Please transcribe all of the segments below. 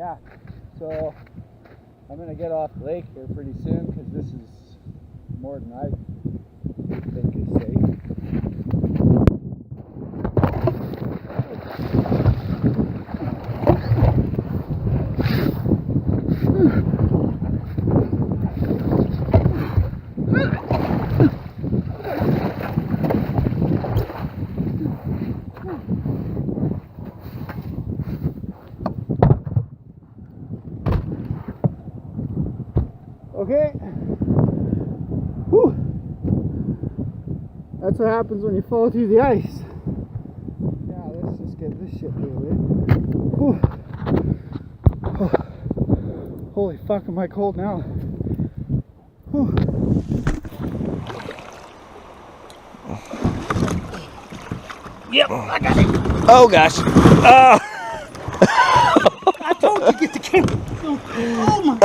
Yeah, so I'm gonna get off the lake here pretty soon because this is more than I think is safe. Okay. Whew. That's what happens when you fall through the ice. Yeah, let's just get this shit deal in. Whew. Oh. Holy fuck, am I cold now? Whew. Yep, I got it. Oh gosh. Oh. I told you to get the camera. Oh my.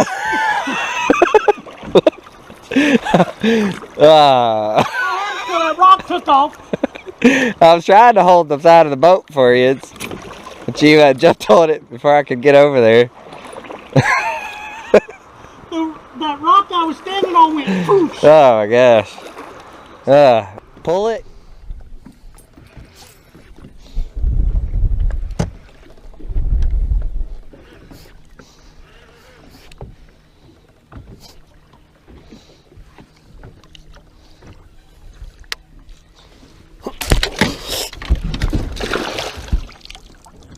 That rock took off. I was trying to hold the side of the boat for you, but you jumped on it before I could get over there. That rock I was standing on went poosh. Oh my gosh. Pull it.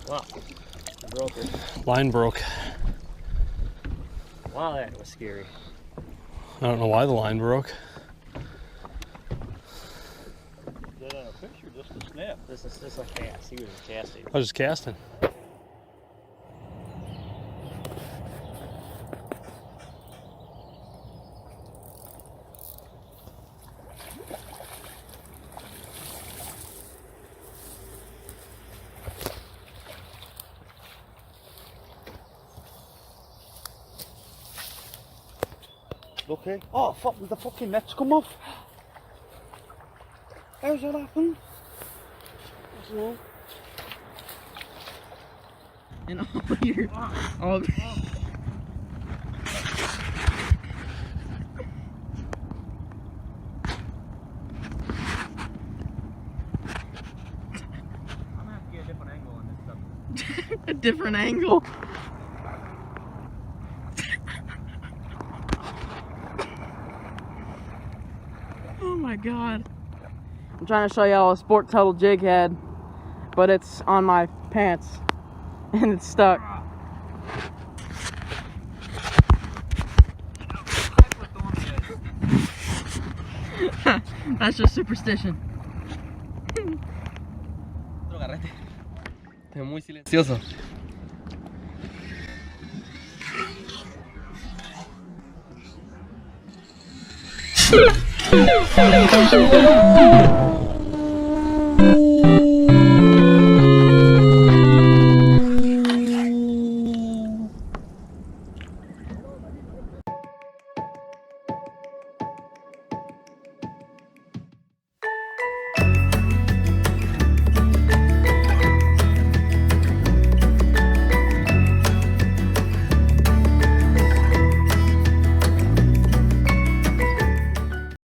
Wow, I broke it. Line broke. Wow, that was scary. I don't know why the line broke. Is that on a fish or just a snap? This is a cast. He was casting. I was just casting. Okay. Oh fuck, did the fucking nets come off? How's that happen? And all your all I'm gonna have to get a different angle on this stuff. a different angle. Oh my god. I'm trying to show y'all a sport total jig head, but it's on my pants and it's stuck. That's just superstition. Otro garrete. Está muy silencioso.